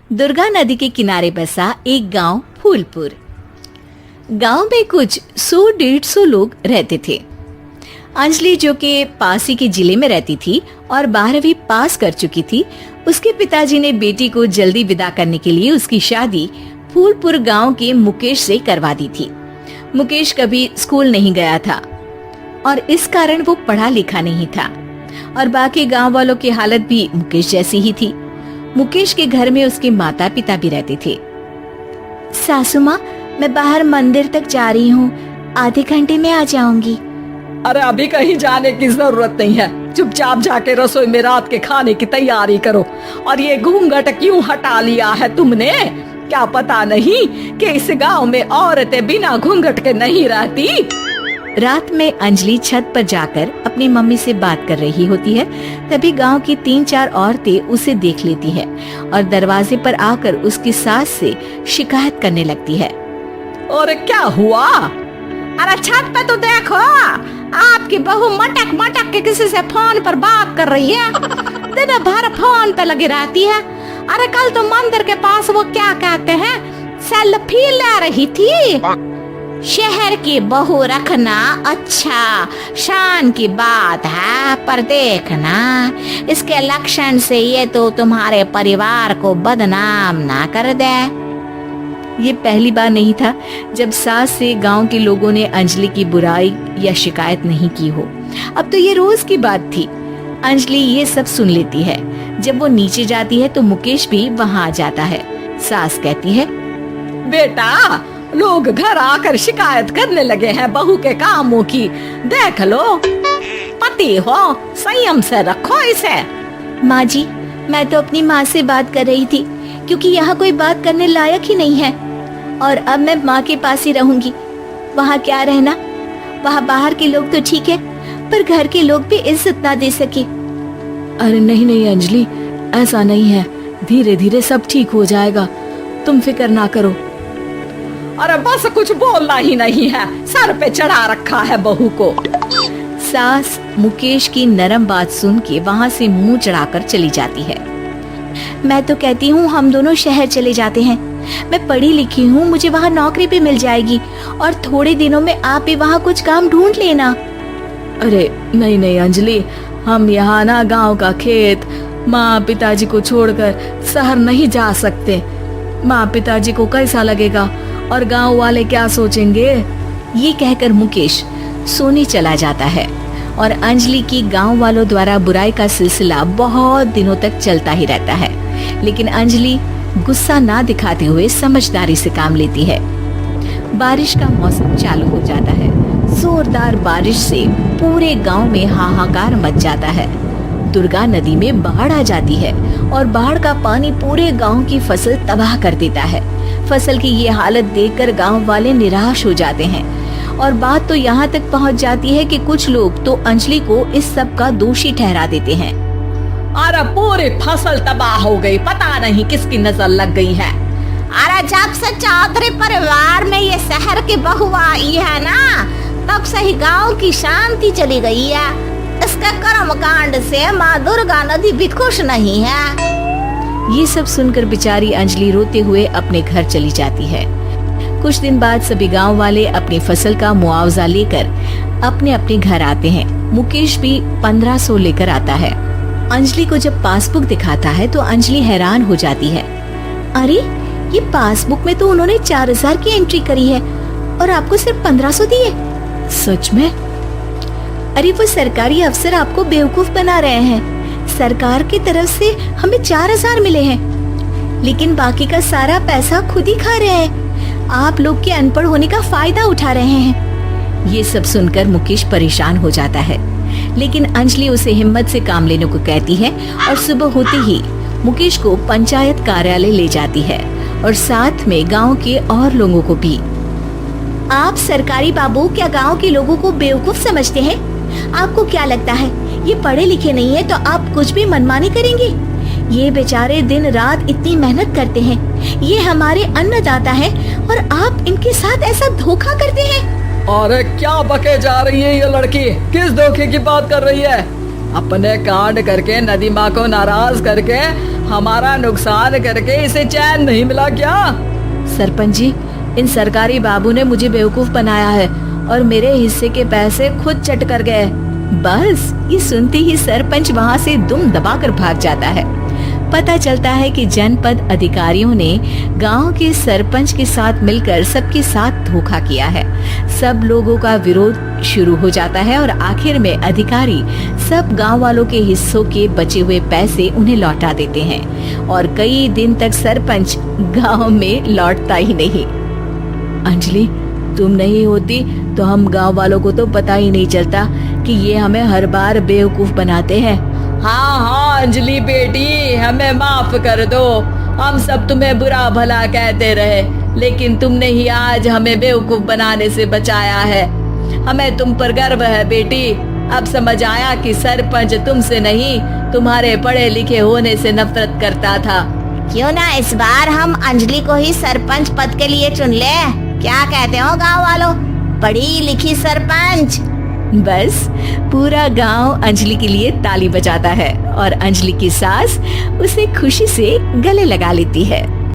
दुर्गा नदी के किनारे बसा एक गांव फूलपुर। गांव में कुछ 100-150 लोग रहते थे। अंजलि, जो कि पास ही के जिले में रहती थी और 12वीं पास कर चुकी थी, उसके पिताजी ने बेटी को जल्दी विदा करने के लिए उसकी शादी फूलपुर गांव के मुकेश से करवा दी थी। मुकेश कभी स्कूल नहीं गया था और इस कारण वो पढ़ा लिखा नहीं था और बाकी गांव वालों की हालत भी मुकेश जैसी ही थी। मुकेश के घर में उसके माता पिता भी रहते थे। सासू माँ, मैं बाहर मंदिर तक जा रही हूँ, आधे घंटे में आ जाऊंगी। अरे अभी कहीं जाने की जरूरत नहीं है, चुपचाप जाके रसोई में रात के खाने की तैयारी करो। और ये घूंघट क्यों हटा लिया है तुमने? क्या पता नहीं कि इस गांव में औरतें बिना घूंघट के नहीं रहती? रात में अंजलि छत पर जाकर अपनी मम्मी से बात कर रही होती है। तभी गांव की 3-4 औरतें उसे देख लेती है और दरवाजे पर आकर उसकी सास से शिकायत करने लगती है। और क्या हुआ? अरे छत पे तो देखो, आपकी बहू मटक मटक के किसी से फोन पर बात कर रही है। दिन भर फोन पे लगी रहती है। अरे कल तो मंदिर के पास वो क्या कहते हैं, सेल्फी ले रही थी। शहर की बहू रखना अच्छा शान की बात है, पर देखना इसके लक्षण से ये तो तुम्हारे परिवार को बदनाम ना कर दे। ये पहली बार नहीं था जब सास से गांव के लोगों ने अंजलि की बुराई या शिकायत नहीं की हो। अब तो ये रोज की बात थी। अंजलि ये सब सुन लेती है। जब वो नीचे जाती है तो मुकेश भी वहाँ आ जाता है। सास कहती है, बेटा, लोग घर आकर शिकायत करने लगे हैं बहू के कामों की। देख लो, पति हो, संयम से रखो इसे। माँ जी, मैं तो अपनी माँ से बात कर रही थी, क्योंकि यहाँ कोई बात करने लायक ही नहीं है और अब मैं माँ के पास ही रहूंगी। वहाँ क्या रहना, वहाँ बाहर के लोग तो ठीक है, पर घर के लोग भी इज्जत ना दे सके। अरे नहीं नहीं अंजलि, ऐसा नहीं है, धीरे धीरे सब ठीक हो जाएगा, तुम फिक्र ना करो। अरे बस कुछ बोलना ही नहीं है, सर पे चढ़ा रखा है बहू को। सास मुकेश की नरम बात सुन के वहाँ से मुंह चढ़ाकर चली जाती है। मैं तो कहती हूँ हम दोनों शहर चले जाते हैं। मैं पढ़ी लिखी हूँ, मुझे वहाँ नौकरी भी मिल जाएगी और थोड़े दिनों में आप भी वहाँ कुछ काम ढूंढ लेना। अरे नहीं नहीं अंजलि, हम यहाँ ना गांव का खेत, माँ पिताजी को छोड़कर शहर नहीं जा सकते। माँ पिताजी को कैसा लगेगा और गांव वाले क्या सोचेंगे? ये कहकर मुकेश सोने चला जाता है और अंजलि की गांव वालों द्वारा बुराई का सिलसिला बहुत दिनों तक चलता ही रहता है। लेकिन अंजलि गुस्सा ना दिखाते हुए समझदारी से काम लेती है। बारिश का मौसम चालू हो जाता है। जोरदार बारिश से पूरे गांव में हाहाकार मच जाता है। दुर्गा नदी में बाढ़ आ जाती है और बाढ़ का पानी पूरे गांव की फसल तबाह कर देता है। फसल की ये हालत देखकर गांव वाले निराश हो जाते हैं और बात तो यहाँ तक पहुँच जाती है कि कुछ लोग तो अंजलि को इस सब का दोषी ठहरा देते हैं। अरे पूरी फसल तबाह हो गई, पता नहीं किसकी नजर लग गई है। अरे जब से चौधरी परिवार में ये शहर की बहू आई है ना, तब से ही गांव की शांति चली गई है। इसके कर्म कांड से माँ दुर्गा नदी भी खुश नहीं है। ये सब सुनकर बेचारी अंजलि रोते हुए अपने घर चली जाती है। कुछ दिन बाद सभी गांव वाले अपनी फसल का मुआवजा लेकर अपने अपने घर आते हैं। मुकेश भी 1500 लेकर आता है। अंजलि को जब पासबुक दिखाता है तो अंजलि हैरान हो जाती है। अरे ये पासबुक में तो उन्होंने 4000 की एंट्री करी है और आपको सिर्फ 1500 दिए। सच में? अरे वो सरकारी अफसर आपको बेवकूफ बना रहे हैं। सरकार की तरफ से हमें 4000 मिले हैं, लेकिन बाकी का सारा पैसा खुद ही खा रहे हैं। आप लोग के अनपढ़ होने का फायदा उठा रहे हैं। ये सब सुनकर मुकेश परेशान हो जाता है, लेकिन अंजलि उसे हिम्मत से काम लेने को कहती है और सुबह होते ही मुकेश को पंचायत कार्यालय ले जाती है और साथ में गांव के और लोगों को भी। आप सरकारी बाबू क्या गांव के लोगों को बेवकूफ समझते हैं? आपको क्या लगता है ये पढ़े लिखे नहीं है तो आप कुछ भी मनमानी करेंगे? ये बेचारे दिन रात इतनी मेहनत करते हैं, ये हमारे अन्नदाता हैं और आप इनके साथ ऐसा धोखा करते हैं। अरे क्या बके जा रही है ये लड़की? किस धोखे की बात कर रही है? अपने कांड करके नदी माँ को नाराज करके हमारा नुकसान करके इसे चैन नहीं मिला क्या? सरपंच जी, इन सरकारी बाबू ने मुझे बेवकूफ बनाया है और मेरे हिस्से के पैसे खुद चट कर गए। बस ये सुनते ही सरपंच वहाँ से दुम दबाकर भाग जाता है। पता चलता है कि जनपद अधिकारियों ने गांव के सरपंच के साथ मिलकर सबके साथ धोखा किया है। सब लोगों का विरोध शुरू हो जाता है और आखिर में अधिकारी सब गांव वालों के हिस्सों के बचे हुए पैसे उन्हें लौटा देते हैं और कई दिन तक सरपंच गांव में लौटता ही नहीं। अंजलि, तुम नहीं होती तो हम गांव वालों को तो पता ही नहीं चलता कि ये हमें हर बार बेवकूफ बनाते हैं। हाँ हाँ अंजलि बेटी, हमें माफ कर दो। हम सब तुम्हें बुरा भला कहते रहे, लेकिन तुमने ही आज हमें बेवकूफ बनाने से बचाया है। हमें तुम पर गर्व है बेटी। अब समझ आया कि सरपंच तुमसे नहीं, तुम्हारे पढ़े लिखे होने से नफरत करता था। क्यों ना इस बार हम अंजलि को ही सरपंच पद के लिए चुन ले? क्या कहते हो गांव वालों? पढ़ी लिखी सरपंच। बस पूरा गांव अंजलि के लिए ताली बजाता है और अंजलि की सास उसे खुशी से गले लगा लेती है।